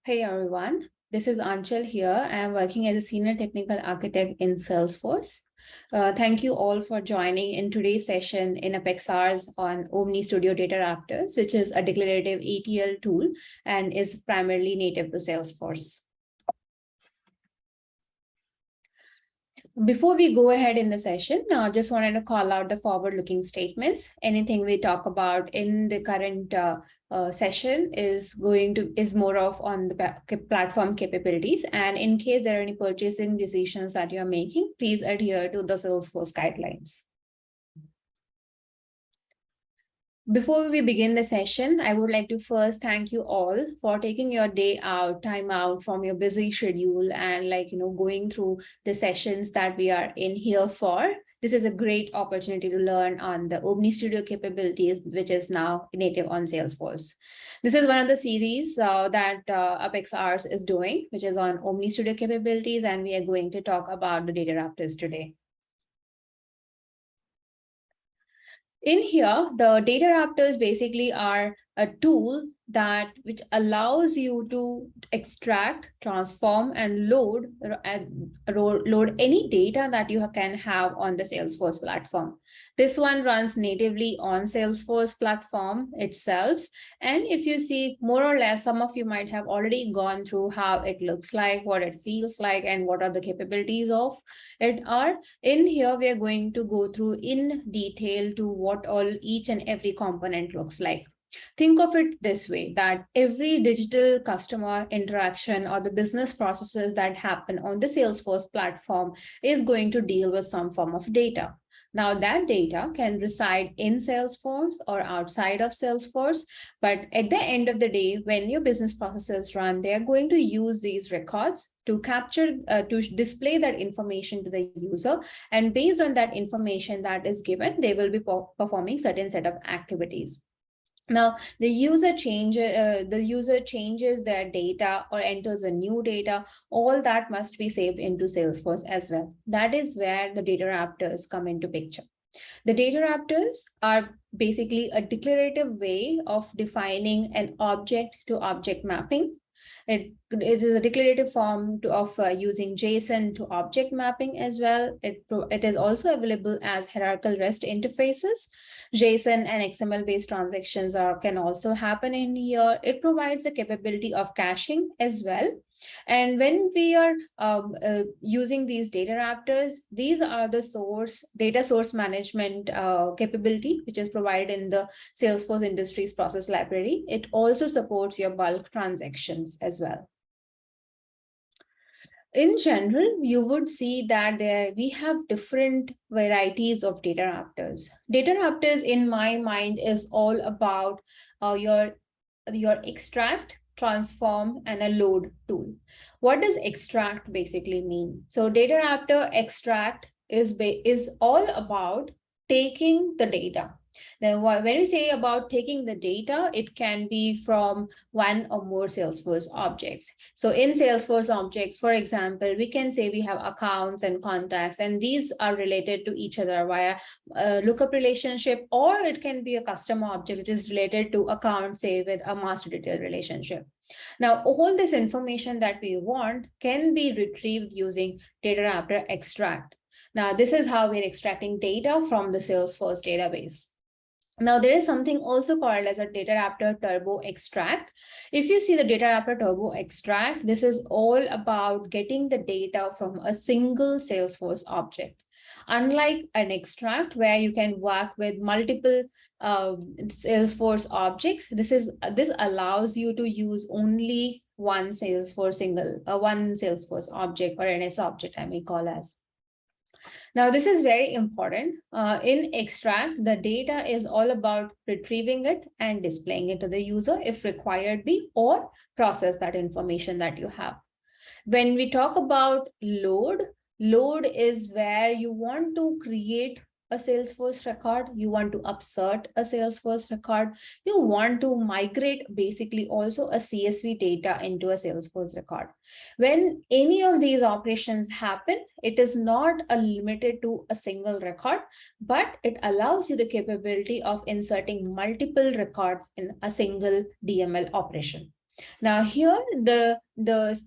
Hey everyone, this is Anchal here. I am working as a senior technical architect in Salesforce. Thank you all for joining in today's session in EP-6 on Omnistudio Dataraptor, which is a declarative ETL tool and is primarily native to Salesforce. Before we go ahead in the session, I just wanted to call out the forward-looking statements. Anything we talk about in the current session is more of on the platform capabilities. And in case there are any purchasing decisions that you're making, please adhere to the Salesforce guidelines. Before we begin the session, I would like to first thank you all for taking your time out from your busy schedule and going through the sessions that we are in here for. This is a great opportunity to learn on the Omnistudio capabilities, which is now native on Salesforce. This is one of the series that EP-6 is doing, which is on Omnistudio capabilities, and we are going to talk about the Dataraptors today. In here, the Dataraptors basically are a tool which allows you to extract, transform, and load any data that you can have on the Salesforce platform. This one runs natively on Salesforce platform itself. And if you see, more or less, some of you might have already gone through how it looks like, what it feels like, and what are the capabilities of it are. In here, we are going to go through in detail to what all each and every component looks like. Think of it this way, that every digital customer interaction or the business processes that happen on the Salesforce platform is going to deal with some form of data. Now, that data can reside in Salesforce or outside of Salesforce, but at the end of the day, when your business processes run, they are going to use these records to capture, to display that information to the user. And based on that information that is given, they will be performing certain set of activities. Now, the user changes their data or enters a new data. All that must be saved into Salesforce as well. That is where the Dataraptors come into picture. The Dataraptors are basically a declarative way of defining an object-to-object mapping. It is a declarative form of using Json to object mapping as well. It is also available as hierarchical REST interfaces. JSON and XML-based transactions can also happen in here. It provides the capability of caching as well. And when we are using these Dataraptors, these are the data source management capability, which is provided in the Salesforce Industries Process Library. It also supports your bulk transactions as well. In general, you would see that we have different varieties of Dataraptors. Dataraptors, in my mind, is all about your extract, transform, and a load tool. What does extract basically mean? So Dataraptor extract is all about taking the data. Then when we say about taking the data, it can be from one or more Salesforce objects. So in Salesforce objects, for example, we can say we have accounts and contacts, and these are related to each other via a lookup relationship, or it can be a custom object which is related to account, say with a master detail relationship. Now, all this information that we want can be retrieved using Dataraptor extract. Now, this is how we're extracting data from the Salesforce database. Now, there is something also called as a Dataraptor Turbo Extract. If you see the Dataraptor Turbo Extract, this is all about getting the data from a single Salesforce object. Unlike an extract where you can work with multiple Salesforce objects, this allows you to use only one Salesforce object, or NS object, I may call as. Now, this is very important. In extract, the data is all about retrieving it and displaying it to the user if required be, or process that information that you have. When we talk about load is where you want to create a Salesforce record, you want to upsert a Salesforce record, you want to migrate basically also a CSV data into a Salesforce record. When any of these operations happen, it is not limited to a single record, but it allows you the capability of inserting multiple records in a single DML operation. Now here, the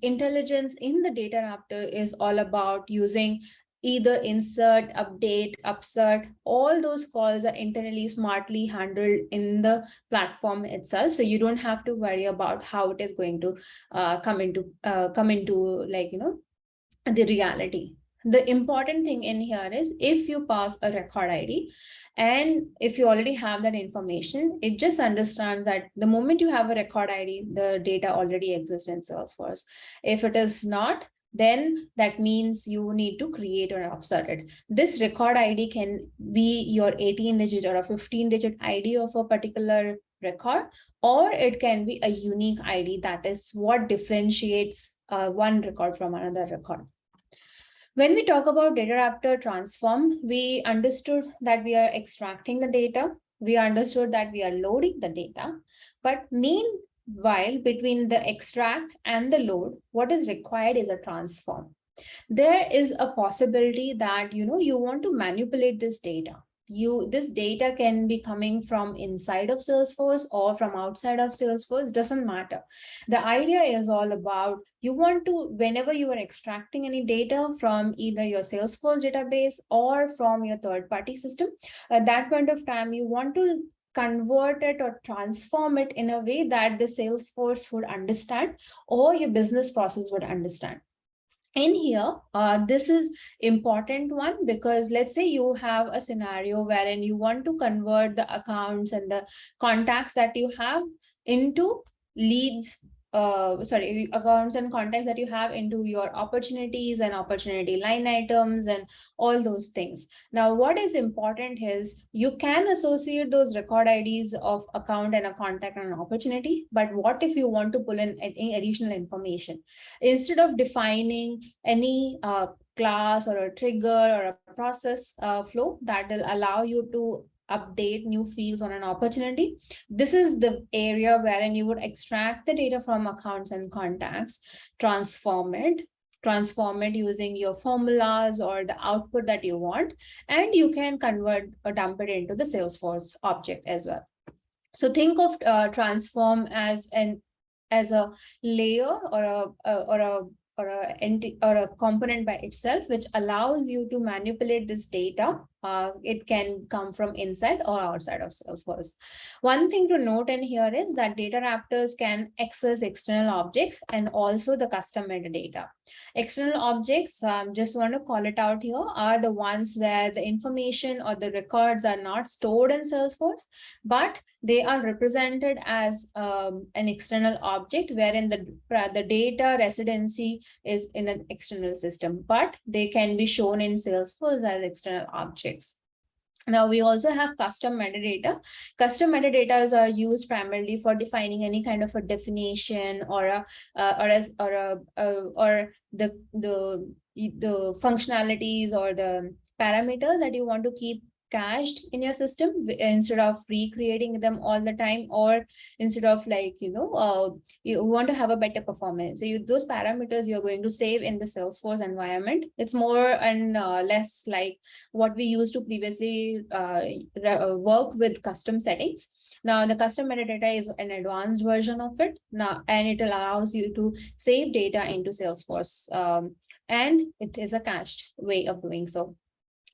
intelligence in the Dataraptor is all about using either insert, update, upsert. All those calls are internally smartly handled in the platform itself. So you don't have to worry about how it is going to come into like, the reality. The important thing in here is if you pass a record ID and if you already have that information, it just understands that the moment you have a record ID, the data already exists in Salesforce. If it is not, then that means you need to create or upsert it. This record ID can be your 18-digit or a 15-digit ID of a particular record, or it can be a unique ID. That is what differentiates one record from another record. When we talk about Dataraptor transform, we understood that we are extracting the data. We understood that we are loading the data. But meanwhile, between the extract and the load, what is required is a transform. There is a possibility that you want to manipulate this data. This data can be coming from inside of Salesforce or from outside of Salesforce, doesn't matter. The idea is all about you want to, whenever you are extracting any data from either your Salesforce database or from your third-party system, at that point of time, you want to convert it or transform it in a way that the Salesforce would understand or your business process would understand. In here, this is important one, because let's say you have a scenario wherein you want to convert the accounts and the contacts that you have into leads, accounts and contacts that you have into your opportunities and opportunity line items and all those things. Now, what is important is you can associate those record IDs of account and a contact and an opportunity, but what if you want to pull in any additional information? Instead of defining any class or a trigger or a process flow that will allow you to update new fields on an opportunity, this is the area wherein you would extract the data from accounts and contacts, transform it using your formulas or the output that you want, and you can convert or dump it into the Salesforce object as well. So think of transform as a layer or a component by itself, which allows you to manipulate this data. It can come from inside or outside of Salesforce. One thing to note in here is that Dataraptors can access external objects and also the custom metadata. External objects, just want to call it out here, are the ones where the information or the records are not stored in Salesforce, but they are represented as an external object wherein the data residency is in an external system, but they can be shown in Salesforce as external objects. Now, we also have custom metadata. Custom metadators are used primarily for defining any kind of a definition or the functionalities or the parameters that you want to keep cached in your system instead of recreating them all the time, or instead of you want to have a better performance. So those parameters you're going to save in the Salesforce environment. It's more and less like what we used to previously work with custom settings. Now, the custom metadata is an advanced version of it now, and it allows you to save data into Salesforce, and it is a cached way of doing so.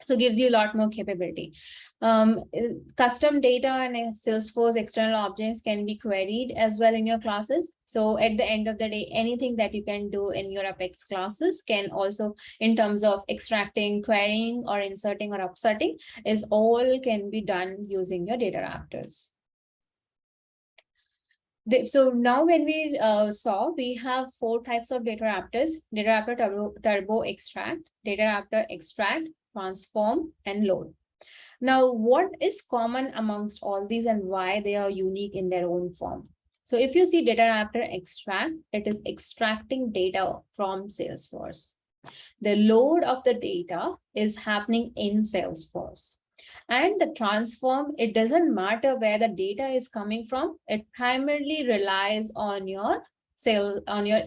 So it gives you a lot more capability. Custom data and Salesforce external objects can be queried as well in your classes. So at the end of the day, anything that you can do in your Apex classes can also, in terms of extracting, querying, or inserting or upserting, is all can be done using your Dataraptors. So now when we saw, we have 4 types of Dataraptors: Dataraptor Turbo Extract, Dataraptor Extract, Transform, and Load. Now, what is common amongst all these and why they are unique in their own form? So if you see Dataraptor Extract, it is extracting data from Salesforce. The load of the data is happening in Salesforce. And the transform, it doesn't matter where the data is coming from. It primarily relies on your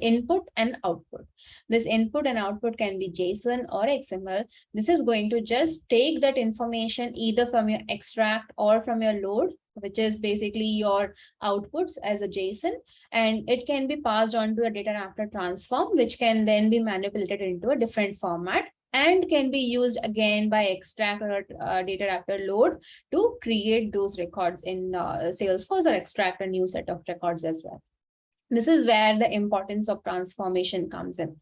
input and output. This input and output can be JSON or XML. This is going to just take that information either from your extract or from your load which is basically your outputs as a JSON, and it can be passed on to a Dataraptor transform, which can then be manipulated into a different format and can be used again by extract or Dataraptor load to create those records in Salesforce or extract a new set of records as well. This is where the importance of transformation comes in.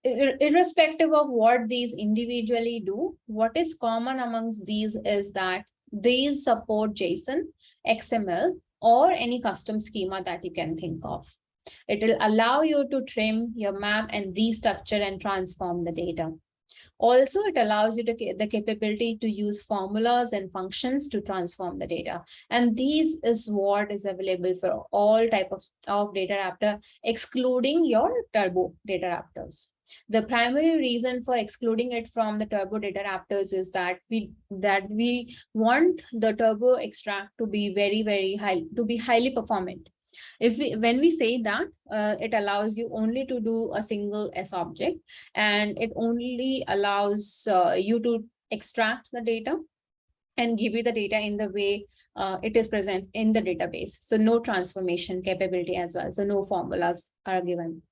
Irrespective of what these individually do, what is common amongst these is that these support JSON, XML, or any custom schema that you can think of. It will allow you to trim your map and restructure and transform the data. Also, it allows you the capability to use formulas and functions to transform the data. And these is what is available for all type of Dataraptor, excluding your Turbo Dataraptors. The primary reason for excluding it from the Turbo Dataraptors is that we want the Turbo extract to be very high, to be highly performant. When we say that, it allows you only to do a single S object, and it only allows you to extract the data and give you the data in the way it is present in the database. So no transformation capability as well. So no formulas are given.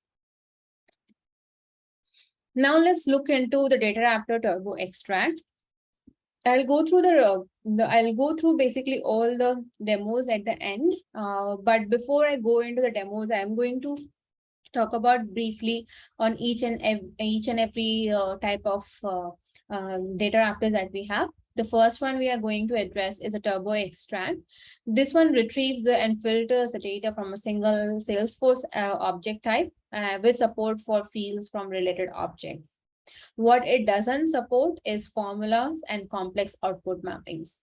Now let's look into the Dataraptor Turbo extract. I'll go through basically all the demos at the end. But before I go into the demos, I'm going to talk about briefly on each and every type of Dataraptor that we have. The first one we are going to address is a Turbo extract. This one retrieves and filters the data from a single Salesforce object type with support for fields from related objects. What it doesn't support is formulas and complex output mappings.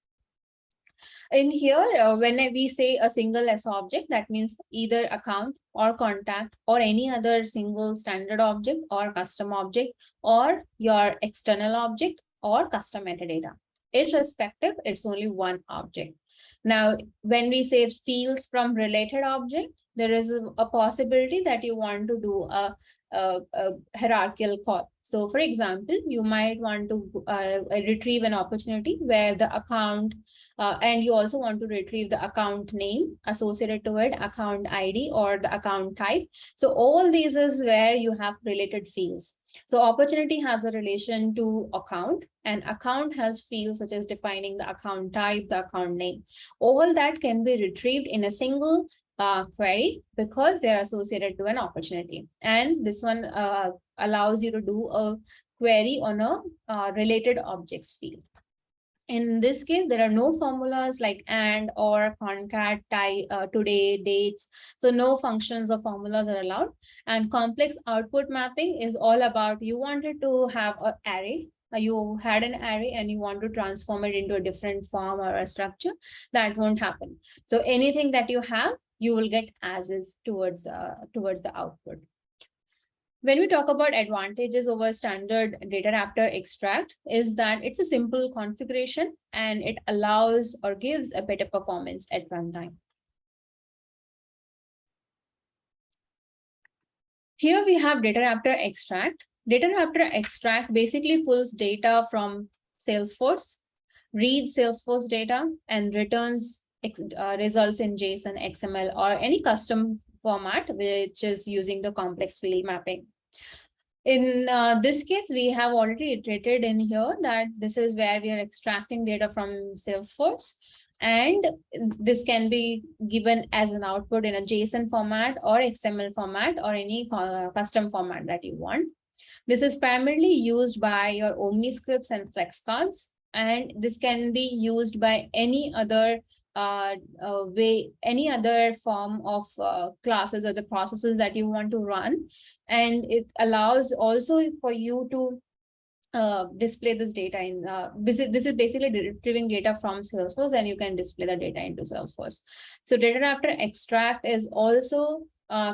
In here, when we say a single S object, that means either account or contact or any other single standard object or custom object or your external object or custom metadata. Irrespective, it's only one object. Now, when we say fields from related object, there is a possibility that you want to do a hierarchical call. So for example, you might want to retrieve an opportunity where the account, and you also want to retrieve the account name associated to it, account ID, or the account type. So all these is where you have related fields. So opportunity has a relation to account, and account has fields such as defining the account type, the account name. All that can be retrieved in a single query because they're associated to an opportunity. And this one allows you to do a query on a related objects field. In this case, there are no formulas like and, or, concat, today, dates. So no functions or formulas are allowed. And complex output mapping is all about you wanted to have an array. You had an array and you want to transform it into a different form or a structure. That won't happen. So anything that you have, you will get as is towards the output. When we talk about advantages over standard Dataraptor extract is that it's a simple configuration and it allows or gives a better performance at runtime. Here we have Dataraptor extract. Dataraptor extract basically pulls data from Salesforce, reads Salesforce data, and returns results in JSON, XML, or any custom format, which is using the complex field mapping. In this case, we have already iterated in here that this is where we are extracting data from Salesforce. And this can be given as an output in a JSON format or XML format or any custom format that you want. This is primarily used by your Omni scripts and flex cards. And this can be used by any other any other form of classes or the processes that you want to run. And it allows also for you to display this data in, this is basically retrieving data from Salesforce and you can display the data into Salesforce. So Dataraptor extract is also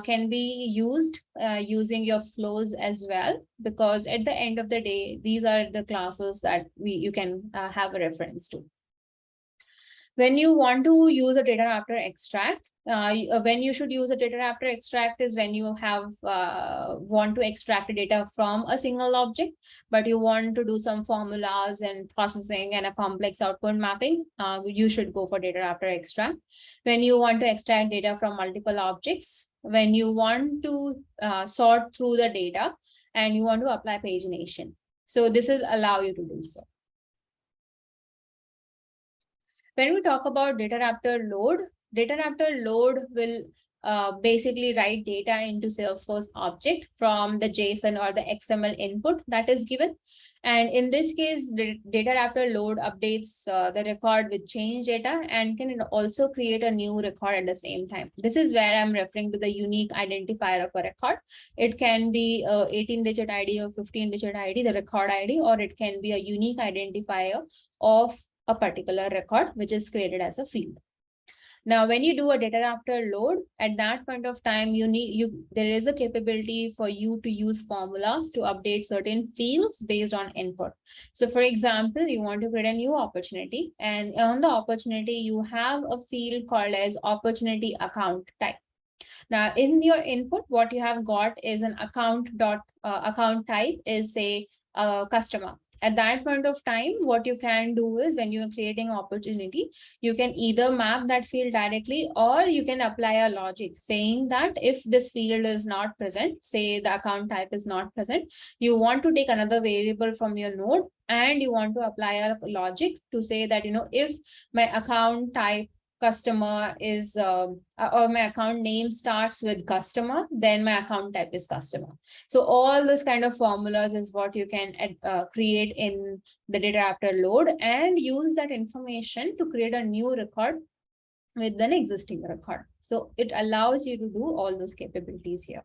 can be used using your flows as well, because at the end of the day, these are the classes that you can have a reference to. When you want to use a Dataraptor extract, when you should use a Dataraptor extract is when you have want to extract data from a single object, but you want to do some formulas and processing and a complex output mapping. You should go for Dataraptor extract. When you want to extract data from multiple objects, when you want to sort through the data and you want to apply pagination. So this will allow you to do so. When we talk about Dataraptor load will basically write data into Salesforce object from the JSON or the XML input that is given. And in this case, the Dataraptor load updates the record with change data and can also create a new record at the same time. This is where I'm referring to the unique identifier of a record. It can be a 18-digit ID or 15-digit ID, the record ID, or it can be a unique identifier of a particular record, which is created as a field. Now, when you do a Dataraptor load, at that point of time, there is a capability for you to use formulas to update certain fields based on input. So for example, you want to create a new opportunity, and on the opportunity, you have a field called as opportunity account type. Now, in your input, what you have got is an account type is, say, customer. At that point of time, what you can do is when you're creating opportunity, you can either map that field directly or you can apply a logic saying that if this field is not present, say the account type is not present, you want to take another variable from your node and you want to apply a logic to say that, if my account type customer is or my account name starts with customer, then my account type is customer. So all those kind of formulas is what you can create in the Dataraptor load and use that information to create a new record with an existing record. So it allows you to do all those capabilities here.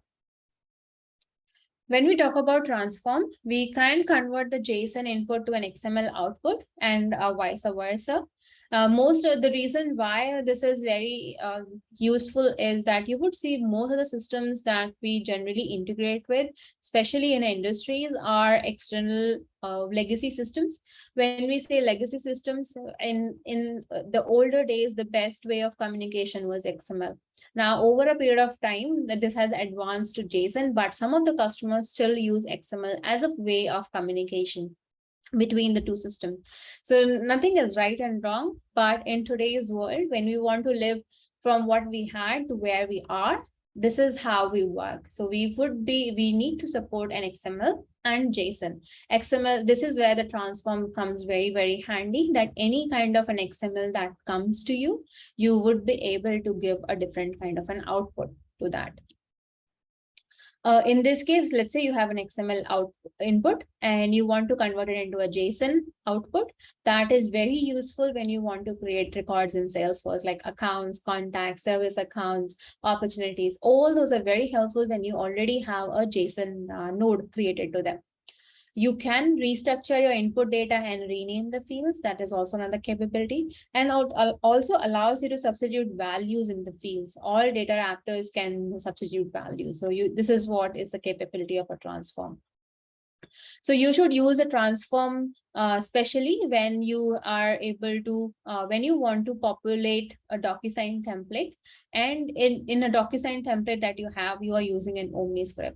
When we talk about transform, we can convert the JSON input to an XML output and vice versa. Most of the reason why this is very useful is that you would see most of the systems that we generally integrate with, especially in industries, are external legacy systems. When we say legacy systems, in the older days, the best way of communication was XML. Now, over a period of time, this has advanced to JSON, but some of the customers still use XML as a way of communication between the two systems. So nothing is right and wrong, but in today's world, when we want to live from what we had to where we are, this is how we work. So we need to support an XML and JSON. XML, this is where the transform comes very, very handy, that any kind of an XML that comes to you, you would be able to give a different kind of an output to that. In this case, let's say you have an XML input and you want to convert it into a JSON output. That is very useful when you want to create records in Salesforce, like accounts, contacts, service accounts, opportunities. All those are very helpful when you already have a JSON node created to them. You can restructure your input data and rename the fields. That is also another capability, and also allows you to substitute values in the fields. All Dataraptors can substitute values. So this is what is the capability of a transform. So you should use a transform, especially when you are able to, when you want to populate a DocuSign template, and in a DocuSign template that you have, you are using an Omniscript.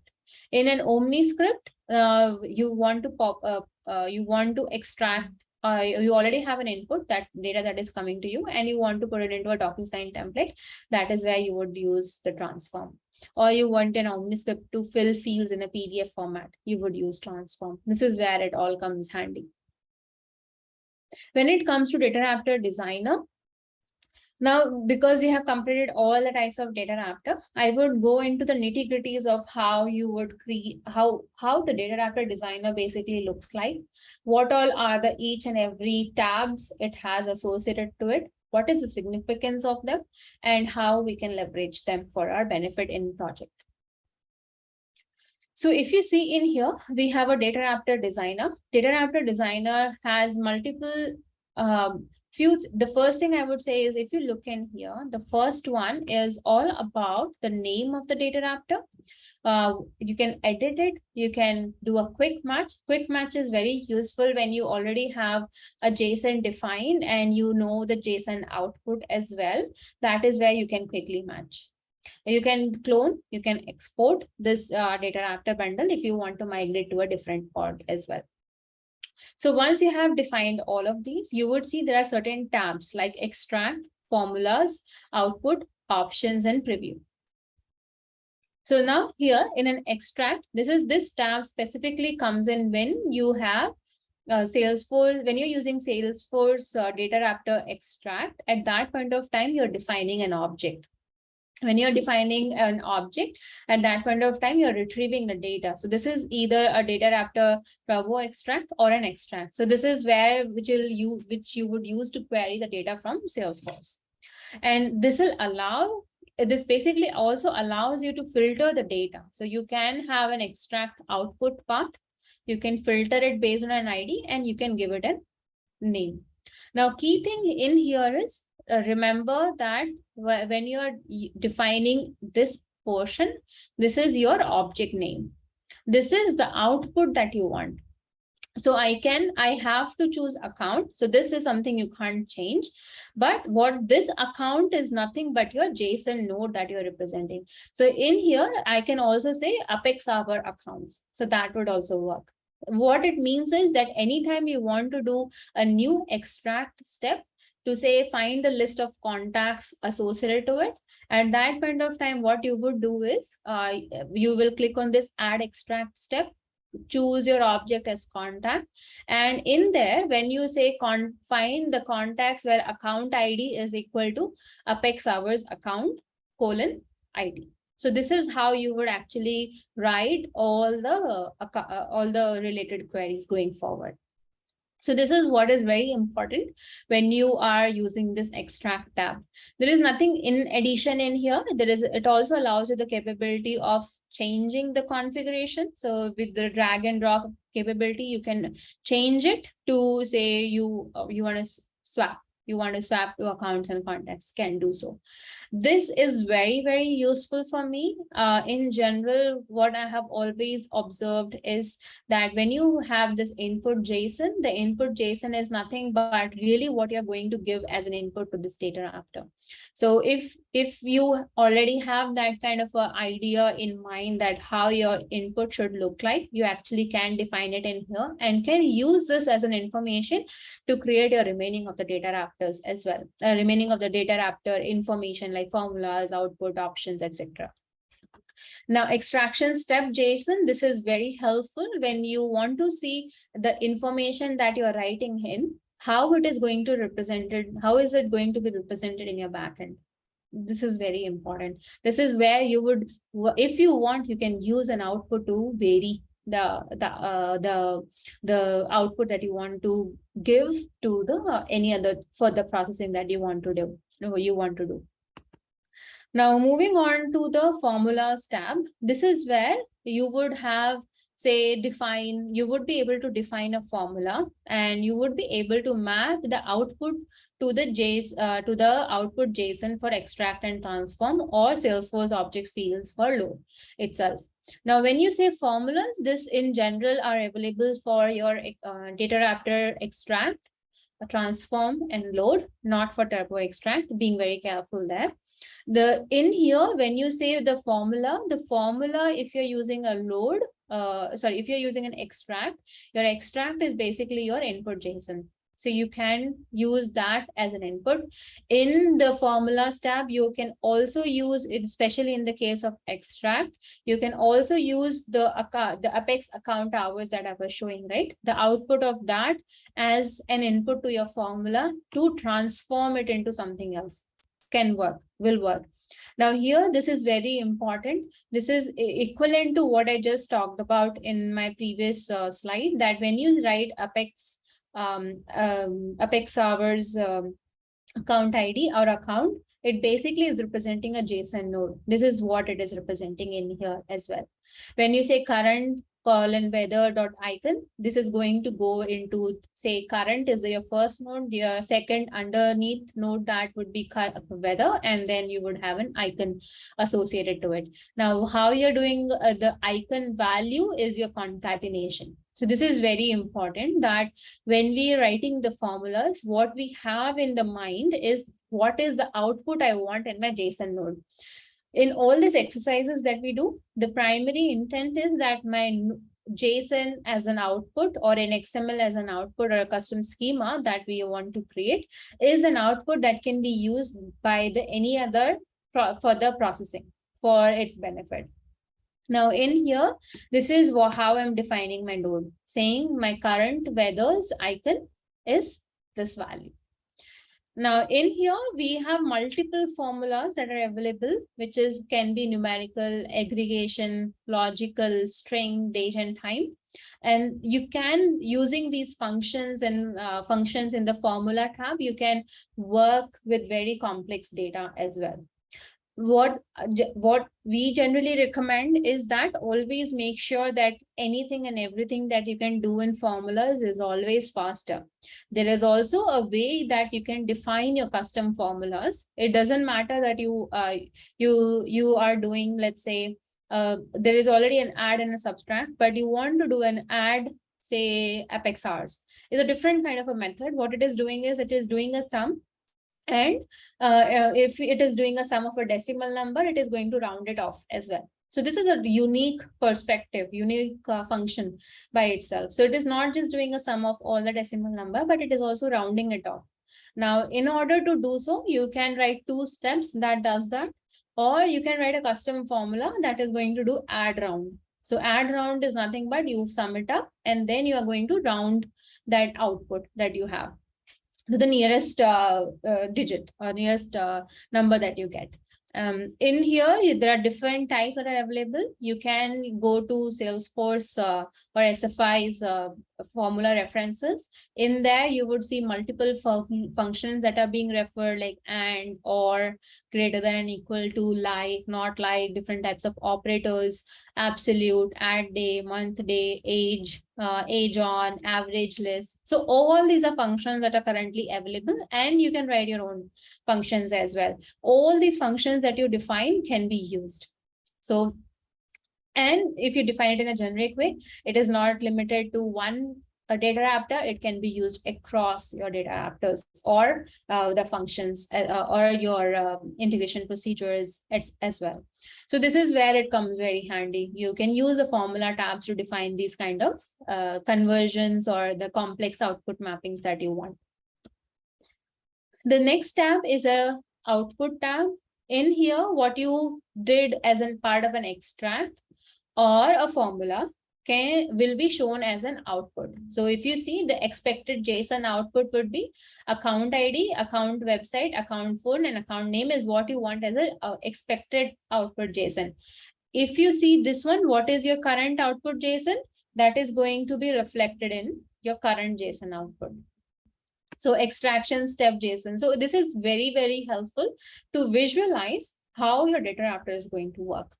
In an Omniscript, you want to extract, you already have an input, that data that is coming to you, and you want to put it into a DocuSign template. That is where you would use the transform. Or you want an Omniscript to fill fields in a PDF format, you would use transform. This is where it all comes handy. When it comes to Dataraptor Designer, now, because we have completed all the types of Dataraptor, I would go into the nitty-gritties of how you would create, how the Dataraptor Designer basically looks like, what all are the each and every tabs it has associated to it, what is the significance of them, and how we can leverage them for our benefit in project. So if you see in here, we have a Dataraptor Designer. Dataraptor Designer has multiple The first thing I would say is, if you look in here, the first one is all about the name of the data raptor. You can edit it, you can do a quick match. Quick match is very useful when you already have a JSON defined and you know the JSON output as well. That is where you can quickly match. You can clone, you can export this data raptor bundle if you want to migrate to a different pod as well. So once you have defined all of these, you would see there are certain tabs like extract, formulas, output, options, and preview. So now here in an extract, this tab specifically comes in when you have Salesforce, when you're using Salesforce Data Raptor extract. At that point of time, you're defining an object. When you're defining an object, at that point of time, you're retrieving the data. So this is either a Data Raptor Turbo extract or an extract. So this is which you would use to query the data from Salesforce. And this basically also allows you to filter the data. So you can have an extract output path. You can filter it based on an ID and you can give it a name. Now, key thing in here is remember that when you're defining this portion, this is your object name. This is the output that you want. So I have to choose account. So this is something you can't change. But what this account is nothing but your JSON node that you're representing. So in here, I can also say Apex Server accounts. So that would also work. What it means is that anytime you want to do a new extract step to say, find the list of contacts associated to it, at that point of time, what you would do is you will click on this add extract step, choose your object as contact. And in there, when you say find the contacts where account ID is equal to Apex Server's account :ID. So this is how you would actually write all the related queries going forward. So this is what is very important when you are using this extract tab. There is nothing in addition in here. It also allows you the capability of changing the configuration. So with the drag and drop capability, you can change it to say you want to swap. You want to swap to accounts and contacts, can do so. This is very, very useful for me. In general, what I have always observed is that when you have this input JSON, the input JSON is nothing but really what you're going to give as an input to this data raptor. So if you already have that kind of an idea in mind that how your input should look like, you actually can define it in here and can use this as an information to create your remaining of the data raptors as well. Remaining of the data raptor information like formulas, output, options, etc. Now, extraction step JSON, this is very helpful when you want to see the information that you're writing in, how it is going to how is it going to be represented in your backend. This is very important. This is where you would, if you want, you can use an output to vary the output that you want to give to the any other further processing that you want to do. Now, moving on to the formulas tab, this is where you would have, say, you would be able to define a formula and you would be able to map the output to the output JSON for extract and transform or Salesforce object fields for load itself. Now, when you say formulas, this in general are available for your data raptor extract, transform, and load, not for turbo extract, being very careful there. In here, when you say the formula, if you're using a load, if you're using an extract, your extract is basically your input JSON. So you can use that as an input. In the formulas tab, you can also use it, especially in the case of extract, you can also use the Apex account hours that I was showing, right? The output of that as an input to your formula to transform it into something else. Will work. Now here, this is very important. This is equivalent to what I just talked about in my previous slide, that when you write Apex Server's account ID or account, it basically is representing a JSON node. This is what it is representing in here as well. When you say current colon weather.icon. This is going to go into, say, current is your first node, the second underneath node that would be weather, and then you would have an icon associated to it. Now, how you're doing the icon value is your concatenation. So this is very important, that when we are writing the formulas, what we have in the mind is what is the output I want in my JSON node. In all these exercises that we do, the primary intent is that my JSON as an output, or an XML as an output, or a custom schema that we want to create is an output that can be used by the any other further processing for its benefit. Now in here, this is how I'm defining my node, saying my current weathers icon is this value. Now in here, we have multiple formulas that are available, which can be numerical, aggregation, logical, string, date, and time. And you can, using these functions and functions in the formula tab, you can work with very complex data as well. What we generally recommend is that always make sure that anything and everything that you can do in formulas is always faster. There is also a way that you can define your custom formulas. It doesn't matter that you are doing, let's say, there is already an add and a subtract, but you want to do an add, say apex hours is a different kind of a method. What it is doing is it is doing a sum, and if it is doing a sum of a decimal number, it is going to round it off as well. So this is a unique perspective, unique function by itself. So it is not just doing a sum of all the decimal number, but it is also rounding it off. Now, in order to do so, you can write 2 steps that does that, or you can write a custom formula that is going to do add round. So add round is nothing but you sum it up, and then you are going to round that output that you have to the nearest digit or nearest number that you get. In here, there are different types that are available. You can go to Salesforce or SFI's formula references. In there, you would see multiple functions that are being referred, like and, or, greater than, equal to, like, not like, different types of operators, absolute, add day, month, day, age, age on, average list. So all these are functions that are currently available, and you can write your own functions as well. All these functions that you define can be used. So, and if you define it in a generic way, it is not limited to one Dataraptor. It can be used across your Dataraptors, or the functions, or your integration procedures as well. So this is where it comes very handy. You can use the formula tabs to define these kind of conversions or the complex output mappings that you want. The next tab is a output tab. In here, what you did as a part of an extract or a formula will be shown as an output. So if you see, the expected JSON output would be account ID, account website, account phone, and account name is what you want as a expected output JSON. If you see this one, what is your current output JSON? That is going to be reflected in your current JSON output. So extraction step JSON. So this is very, very helpful to visualize how your Dataraptor is going to work.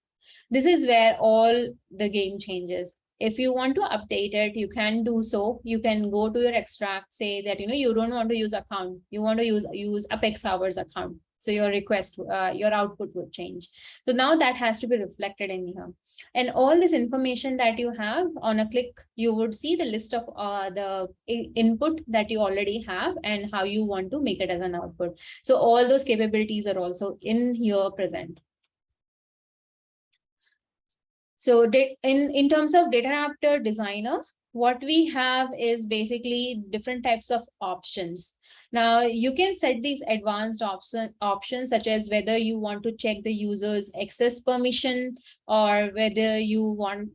This is where all the game changes. If you want to update it, you can do so. You can go to your extract, say that, you don't want to use account. You want to use apex hours account. So your request, your output would change. So now that has to be reflected in here. And all this information that you have, on a click, you would see the list of the input that you already have and how you want to make it as an output. So all those capabilities are also in here present. So in terms of Dataraptor Designer, what we have is basically different types of options. Now you can set these advanced options, such as whether you want to check the user's access permission, or whether you want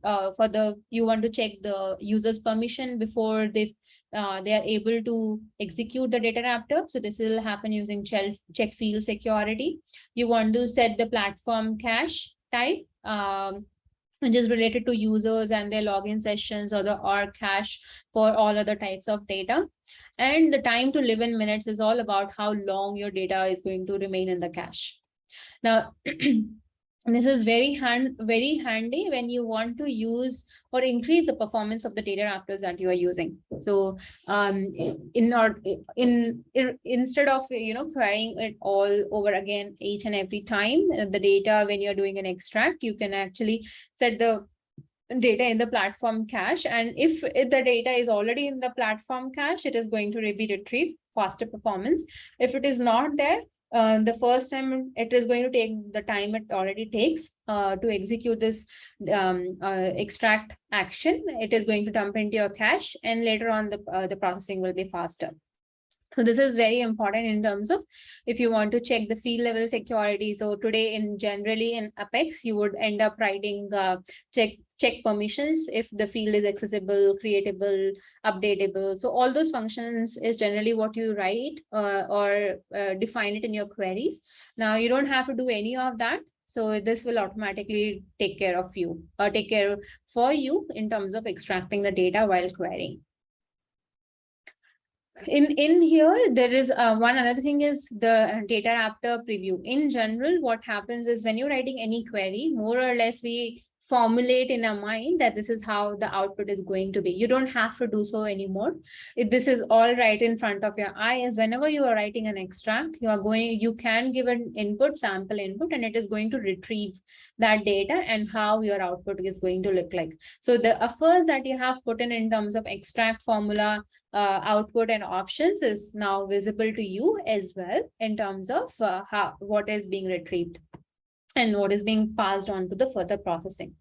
you want to check the user's permission before they are able to execute the Dataraptor. So this will happen using check field security. You want to set the platform cache type, which is related to users and their login sessions, or the org cache for all other types of data. And the time to live in minutes is all about how long your data is going to remain in the cache. Now, And this is very handy when you want to use or increase the performance of the data raptors that you are using. So instead of querying it all over again each and every time, the data when you're doing an extract, you can actually set the data in the platform cache, and if the data is already in the platform cache, it is going to be retrieved faster performance. If it is not there, the first time it is going to take the time it already takes to execute this extract action. It is going to dump into your cache, and later on the processing will be faster. So this is very important in terms of if you want to check the field level security. So today generally in Apex, you would end up writing check permissions if the field is accessible, creatable, updatable. So all those functions is generally what you write or define it in your queries. Now you don't have to do any of that. So this will automatically take care of you or take care for you in terms of extracting the data while querying. In here, there is one another thing is the Dataraptor preview. In general, what happens is when you're writing any query, more or less we formulate in our mind that this is how the output is going to be. You don't have to do so anymore. This is all right in front of your eyes. Whenever you are writing an extract, you can give an input, sample input, and it is going to retrieve that data and how your output is going to look like. So the efforts that you have put in terms of extract formula, output and options is now visible to you as well in terms of what is being retrieved and what is being passed on to the further processing.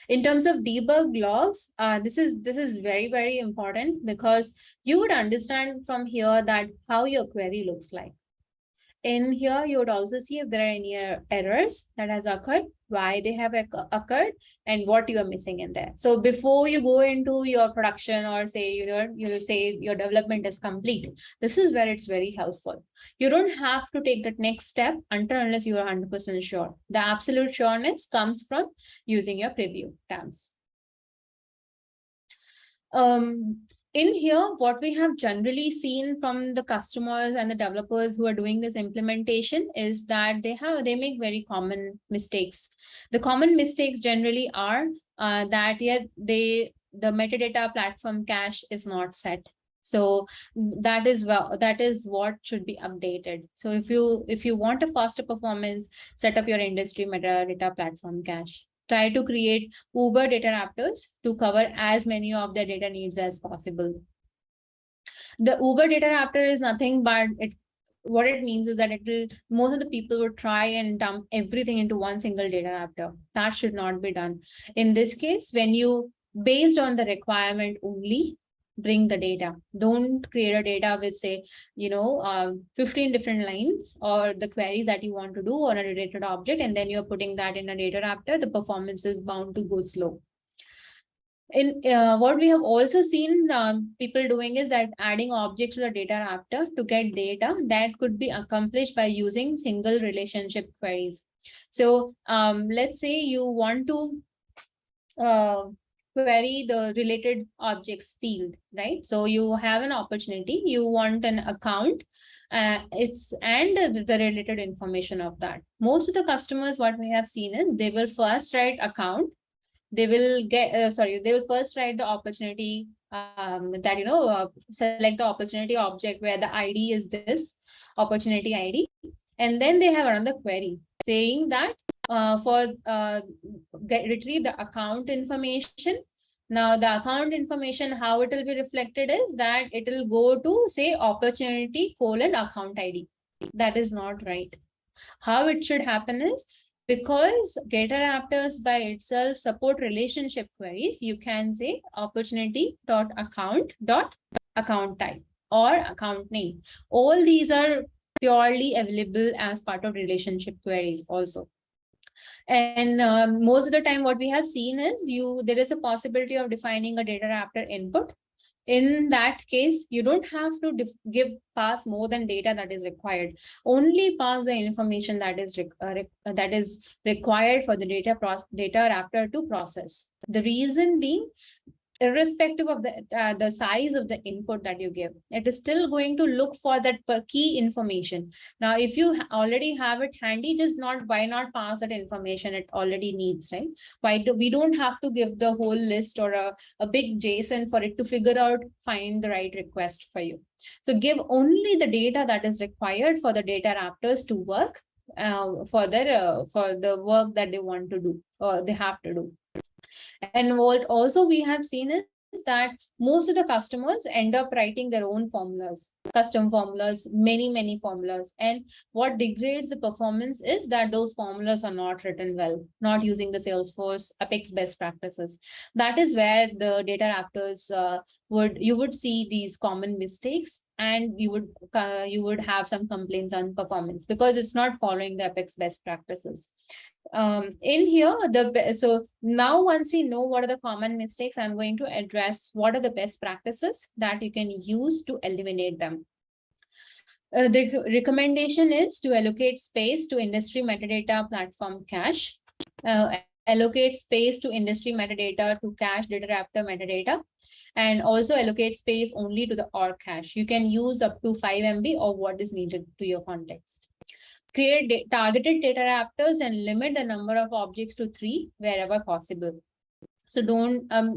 In terms of debug logs, this is very, very important because you would understand from here that how your query looks like. In here, you would also see if there are any errors that has occurred, why they have occurred, and what you are missing in there. So before you go into your production or say, say your development is complete, this is where it's very helpful. You don't have to take that next step unless you are 100% sure. The absolute sureness comes from using your preview tabs. In here, what we have generally seen from the customers and the developers who are doing this implementation is that they make very common mistakes. The common mistakes generally are that the metadata platform cache is not set. So that is what should be updated. So if you want a faster performance, set up your industry metadata platform cache. Try to create Uber Dataraptors to cover as many of their data needs as possible. The Uber Dataraptor is nothing but what it means is that most of the people would try and dump everything into one single Dataraptor. That should not be done. In this case, when you based on the requirement only, bring the data. Don't create a data with say 15 different lines or the queries that you want to do on a related object, and then you're putting that in a Dataraptor. The performance is bound to go slow. In what we have also seen people doing is that adding objects to the Dataraptor to get data that could be accomplished by using single relationship queries. So let's say you want to query the related objects field, right? So you have an opportunity, you want an account, and the related information of that. Most of the customers, what we have seen is they will first write account, they will first write the opportunity select the opportunity object where the ID is this opportunity ID, and then they have another query saying that retrieve the account information. Now the account information, how it will be reflected is that it will go to say opportunity : account ID. That is not right. How it should happen is, because Dataraptors by itself support relationship queries, you can say opportunity.account.account type or account name. All these are purely available as part of relationship queries also. And most of the time what we have seen is there is a possibility of defining a Dataraptor input. In that case, you don't have to pass more than data that is required. Only pass the information that is required for the Dataraptor to process. The reason being, irrespective of the size of the input that you give, it is still going to look for that key information. Now, if you already have it handy, just why not pass that information it already needs, right? We don't have to give the whole list or a big JSON for it to figure out, find the right request for you. So give only the data that is required for the data raptors to work for the work that they want to do or they have to do. And what also we have seen is that most of the customers end up writing their own formulas, custom formulas, many formulas. And what degrades the performance is that those formulas are not written well, not using the Salesforce Apex best practices. That is where the data raptors you would see these common mistakes, and you would have some complaints on performance because it's not following the Apex best practices. In here, so now once we know what are the common mistakes, I'm going to address what are the best practices that you can use to eliminate them. The recommendation is to allocate space to industry metadata platform cache, allocate space to industry metadata to cache Dataraptor metadata, and also allocate space only to the OR cache. You can use up to 5 MB or what is needed to your context. Create targeted data raptors and limit the number of objects to 3 wherever possible. So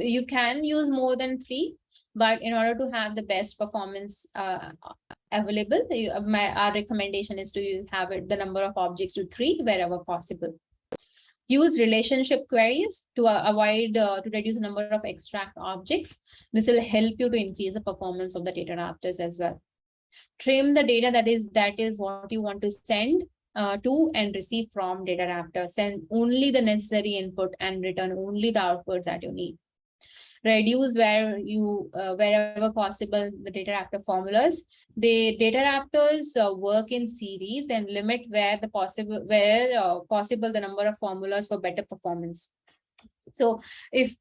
you can use more than 3, but in order to have the best performance available, our recommendation is to have the number of objects to 3 wherever possible. Use relationship queries to to reduce the number of extract objects. This will help you to increase the performance of the data raptors as well. Trim the data that is what you want to send to and receive from data raptor. Send only the necessary input and return only the outputs that you need. Reduce wherever possible the data raptor formulas. The data raptors work in series and limit where possible the number of formulas for better performance. So if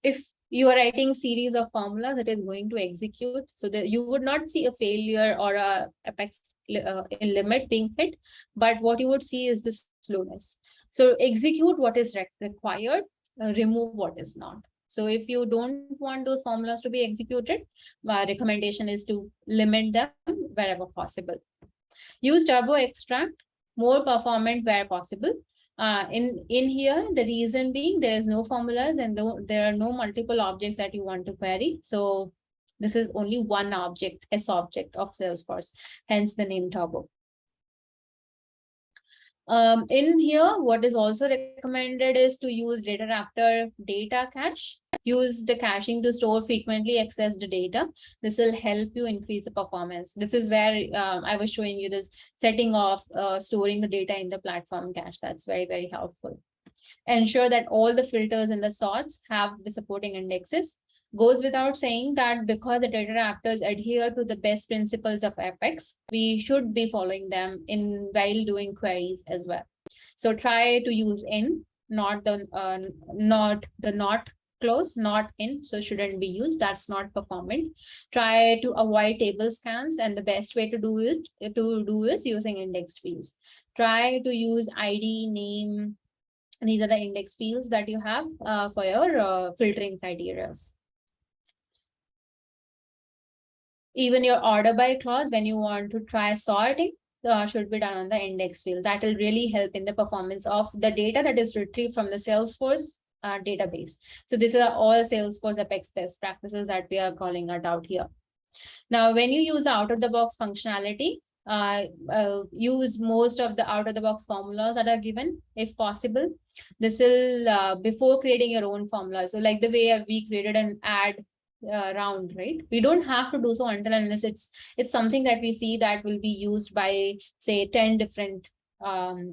you are writing series of formulas that is going to execute, so that you would not see a failure or a Apex limit being hit, but what you would see is the slowness. So execute what is required, remove what is not. So if you don't want those formulas to be executed, my recommendation is to limit them wherever possible. Use turbo extract, more performant where possible. In here, the reason being there is no formulas and there are no multiple objects that you want to query. So this is only one object, S object of Salesforce, hence the name turbo. In here, what is also recommended is to use Dataraptor data cache. Use the caching to store frequently accessed data. This will help you increase the performance. This is where I was showing you this setting of storing the data in the platform cache. That's very helpful. Ensure that all the filters and the sorts have the supporting indexes. Goes without saying that because the data raptors adhere to the best principles of Apex, we should be following them while doing queries as well. So try to use in, not close, not in, so shouldn't be used. That's not performant. Try to avoid table scans, and the best way to do is using indexed fields. Try to use ID, name. These are the index fields that you have for your filtering criteria. Even your order by clause, when you want to try sorting, should be done on the index field. That will really help in the performance of the data that is retrieved from the Salesforce database. So these are all Salesforce Apex best practices that we are calling out here. Now, when you use the out-of-the-box functionality, use most of the out-of-the-box formulas that are given, if possible. This will, before creating your own formula. So like the way we created an ad round, right? We don't have to do so until unless it's something that we see that will be used by, say, 10 different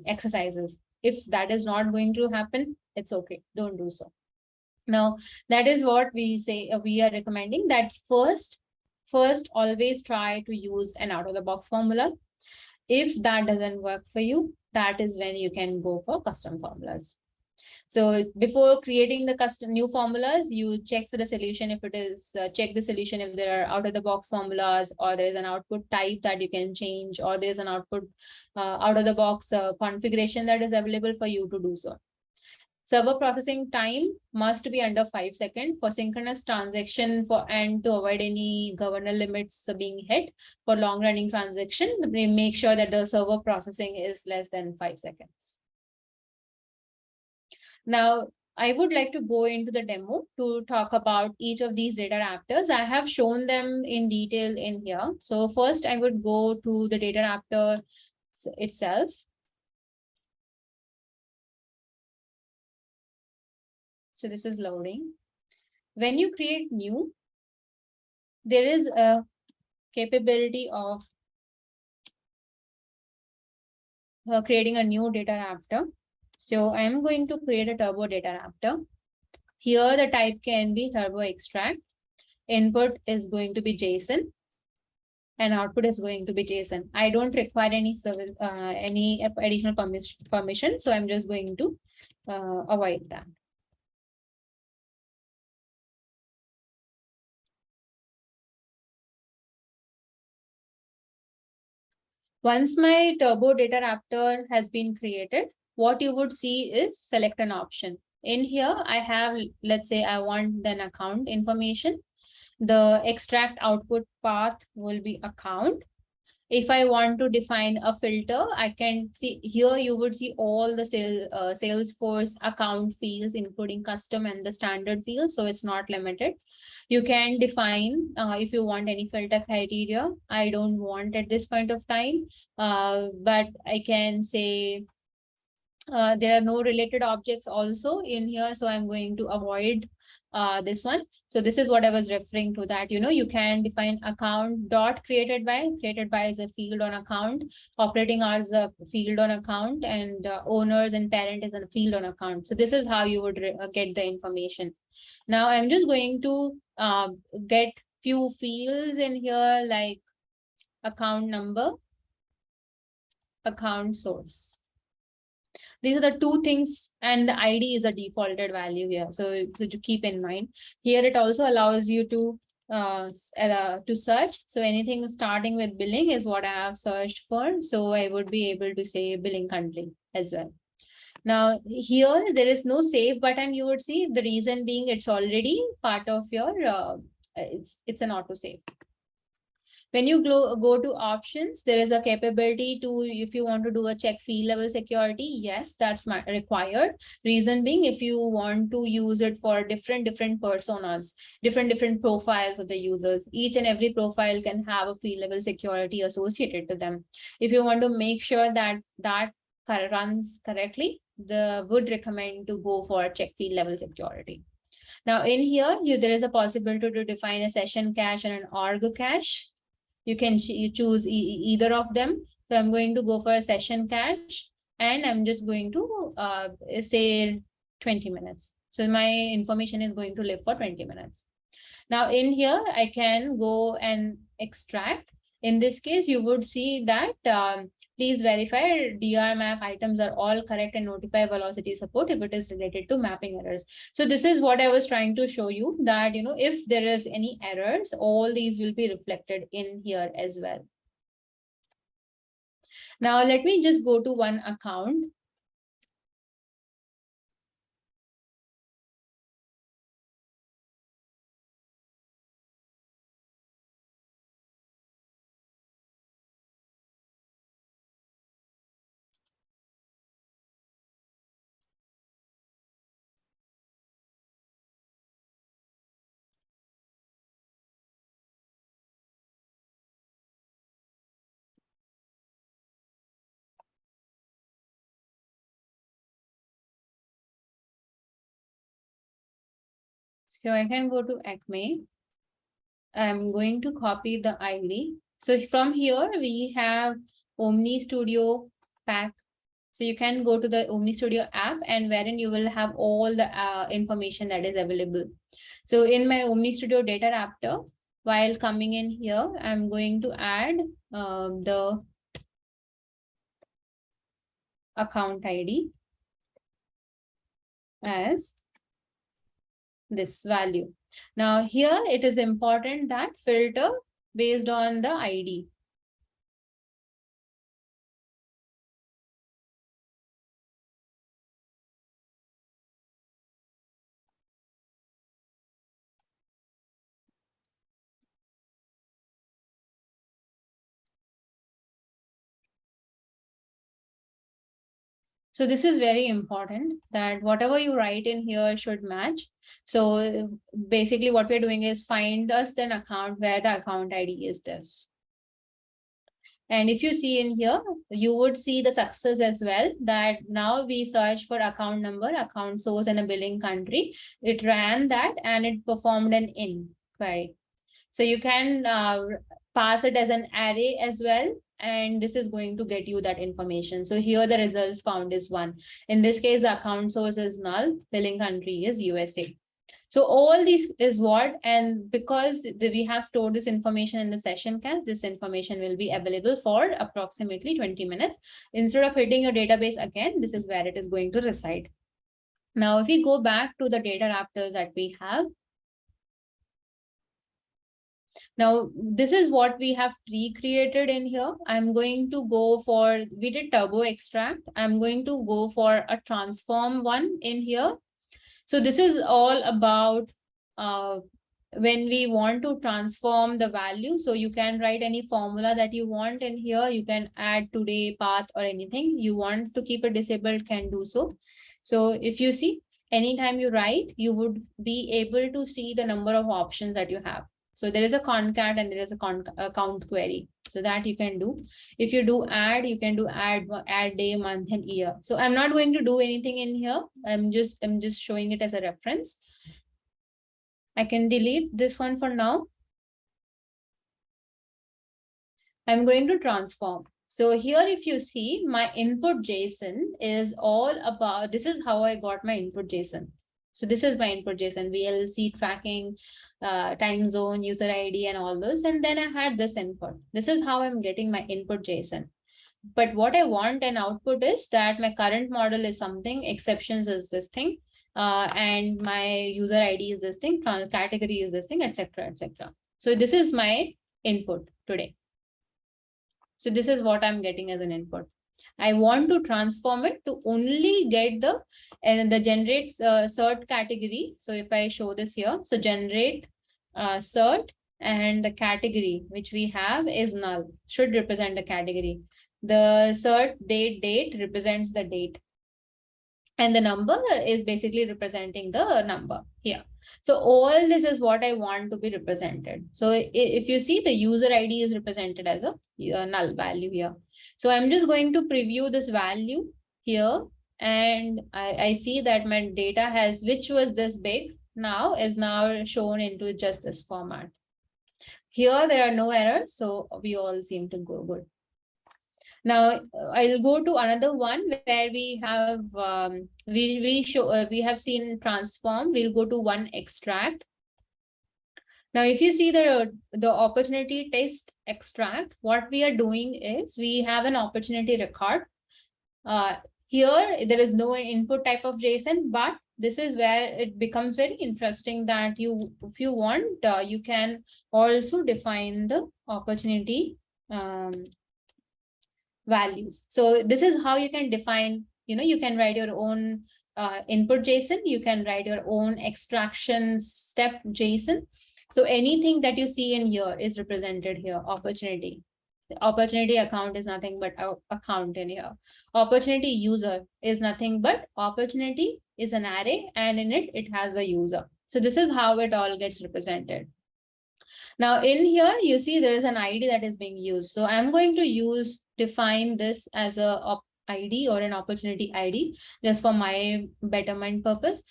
exercises. If that is not going to happen, it's okay. Don't do so. Now, that is what we say. We are recommending that first, always try to use an out-of-the-box formula. If that doesn't work for you, that is when you can go for custom formulas. So before creating the custom new formulas, you check for the solution. If it is, check the solution if there are out-of-the-box formulas, or there is an output type that you can change, or there is an output out-of-the-box configuration that is available for you to do so. Server processing time must be under 5 seconds for synchronous transaction and to avoid any governor limits being hit. For long running transaction, we make sure that the server processing is less than 5 seconds. Now, I would like to go into the demo to talk about each of these Dataraptors. I have shown them in detail in here. So first I would go to the Dataraptor itself. So this is loading. When you create new, there is a capability of creating a new Dataraptor. So I am going to create a Turbo Dataraptor. Here the type can be Turbo Extract. Input is going to be JSON. And output is going to be JSON. I don't require any service, any additional permission. So I'm just going to avoid that. Once my Turbo Dataraptor has been created, what you would see is select an option. In here, I have, let's say I want an account information. The extract output path will be account. If I want to define a filter, I can see here you would see all the Salesforce account fields, including custom and the standard fields. So it's not limited. You can define if you want any filter criteria. I don't want at this point of time, but I can say there are no related objects also in here. So I'm going to avoid this one. So this is what I was referring to, that, you can define account dot created by is a field on account, operating hours is a field on account, and owners and parent is a field on account. So this is how you would get the information. Now I'm just going to get few fields in here like account number, account source. These are the two things, and the ID is a defaulted value here. So to keep in mind, here it also allows you to search. So anything starting with billing is what I have searched for. So I would be able to say billing country as well. Now here there is no save button, you would see. The reason being it's already part of your it's an auto save. When you go to options, there is a capability to, if you want to do a check field level security, yes, that's required. Reason being, if you want to use it for different personas, different profiles of the users, each and every profile can have a field level security associated to them. If you want to make sure that that runs correctly, would recommend to go for check field level security. Now in here, there is a possibility to define a session cache and an org cache. You can choose either of them. So I'm going to go for a session cache, and I'm just going to say 20 minutes. So my information is going to live for 20 minutes. Now in here, I can go and extract. In this case, you would see that please verify DR map items are all correct and notify velocity support if it is related to mapping errors. So this is what I was trying to show you, that, if there is any errors, all these will be reflected in here as well. Now let me just go to one account. So I can go to Acme. I'm going to copy the ID. So from here, we have Omnistudio pack. So you can go to the Omnistudio app, and wherein you will have all the information that is available. So in my Omnistudio Dataraptor, while coming in here, I'm going to add the account ID as this value. Now here it is important that filter based on the ID. So this is very important that whatever you write in here should match. So basically what we're doing is find us an account where the account ID is this. And if you see in here, you would see the success as well, that now we search for account number, account source, and a billing country. It ran that and it performed an inquiry. So you can pass it as an array as well. And this is going to get you that information. So here the results found is 1. In this case, the account source is null, billing country is USA. So all this is what, and because we have stored this information in the session cache, this information will be available for approximately 20 minutes. Instead of hitting your database again, this is where it is going to reside. Now, if we go back to the data raptors that we have, now, this is what we have pre-created in here. I'm going to go for, we did turbo extract. I'm going to go for a transform one in here. So this is all about when we want to transform the value. So you can write any formula that you want in here. You can add today, path, or anything you want to keep it disabled can do so. So if you see, anytime you write, you would be able to see the number of options that you have. So there is a concat and there is a count query. So that you can do. If you do add, you can do add day, month, and year. So I'm not going to do anything in here. I'm just showing it as a reference. I can delete this one for now. I'm going to transform. So here, if you see, my input JSON is all about, this is how I got my input JSON. So this is my input JSON, VLC tracking, time zone, user ID, and all those. And then I had this input. This is how I'm getting my input JSON. But what I want an output is that my current model is something, exceptions is this thing, and my user ID is this thing, category is this thing, etc., etc. So this is my input today. So this is what I'm getting as an input. I want to transform it to only get the generate cert category. So if I show this here, so generate cert, and the category which we have is null, should represent the category. The cert date represents the date. And the number is basically representing the number here. So all this is what I want to be represented. So if you see, the user ID is represented as a null value here. So I'm just going to preview this value here. And I see that my data has, which was this big, now is now shown into just this format. Here, there are no errors. So we all seem to go good. Now I'll go to another one where we have we have seen transform. We'll go to one extract. Now, if you see the opportunity test extract, what we are doing is we have an opportunity record. Here there is no input type of JSON, but this is where it becomes very interesting that if you want, you can also define the opportunity values. So this is how you can define, you can write your own input JSON, you can write your own extraction step JSON. So anything that you see in here is represented here. Opportunity. The opportunity account is nothing but account in here. Opportunity user is nothing but opportunity is an array, and in it has the user. So this is how it all gets represented. Now in here, you see there is an ID that is being used. So I'm going to define this as a ID or an opportunity ID just for my betterment purpose.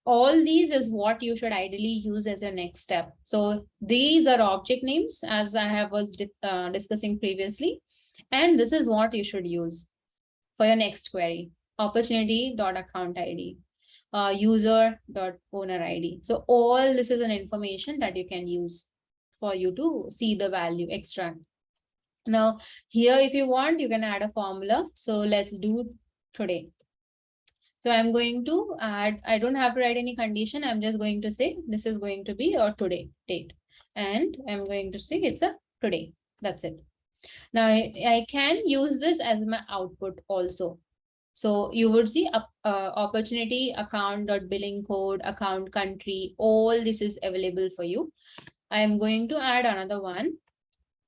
All these is what you should ideally use as your next step. So these are object names, as I was discussing previously. And this is what you should use for your next query. Opportunity.account ID. User.owner ID. So all this is an information that you can use for you to see the value extract. Now here, if you want, you can add a formula. So let's do today. So I'm going to add, I don't have to write any condition. I'm just going to say this is going to be a today date. And I'm going to say it's a today. That's it. Now I can use this as my output also. So you would see opportunity, account, billing code, account country, all this is available for you. I am going to add another one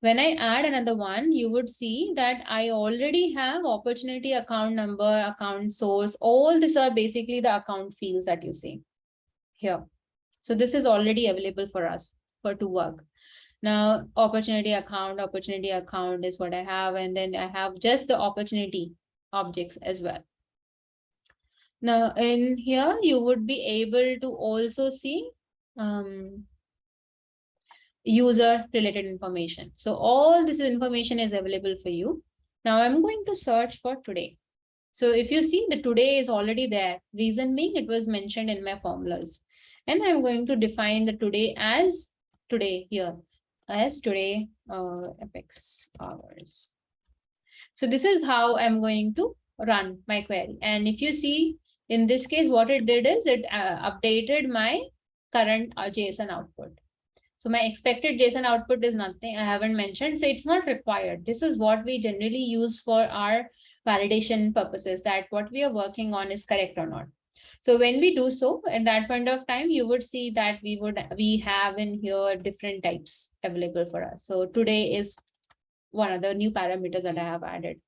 When I add another one, you would see that I already have opportunity, account number, account source. All these are basically the account fields that you see here. So this is already available for us to work. Now, opportunity account is what I have. And then I have just the opportunity objects as well. Now, in here, you would be able to also see user related information. So all this information is available for you. Now I'm going to search for today. So if you see, the today is already there. Reason being, it was mentioned in my formulas. And I'm going to define the today as today here, as today epics hours. So this is how I'm going to run my query. And if you see, in this case, what it did is it updated my current JSON output. So my expected JSON output is nothing, I haven't mentioned. So it's not required. This is what we generally use for our validation purposes, that what we are working on is correct or not. So when we do so, at that point of time, you would see that we have in here different types available for us. So today is one of the new parameters that I have added.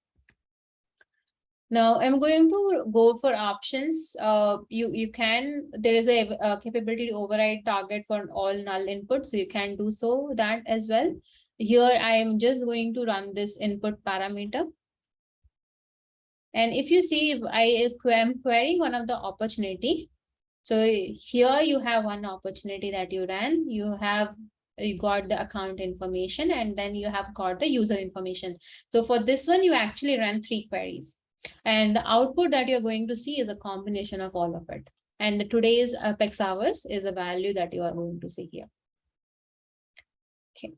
Now I'm going to go for options. There is a capability to override target for all null inputs. So you can do so that as well. Here I am just going to run this input parameter. And if you see, if I'm querying one of the opportunity, so here you have one opportunity that you ran, you got the account information, and then you have got the user information. So for this one, you actually ran 3 queries. And the output that you're going to see is a combination of all of it. And today's apex hours is a value that you are going to see here. Okay.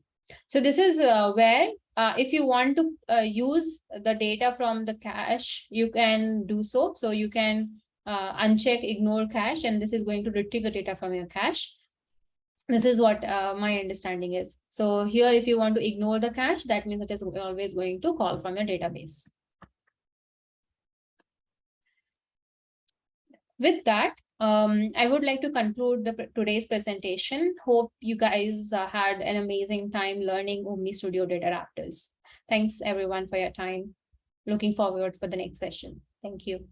So this is where if you want to use the data from the cache, you can do so. So you can uncheck ignore cache, and this is going to retrieve the data from your cache. This is what my understanding is. So here, if you want to ignore the cache, that means it is always going to call from your database. With that, I would like to conclude today's presentation. Hope you guys had an amazing time learning Omnistudio Dataraptors. Thanks everyone for your time. Looking forward for the next session. Thank you.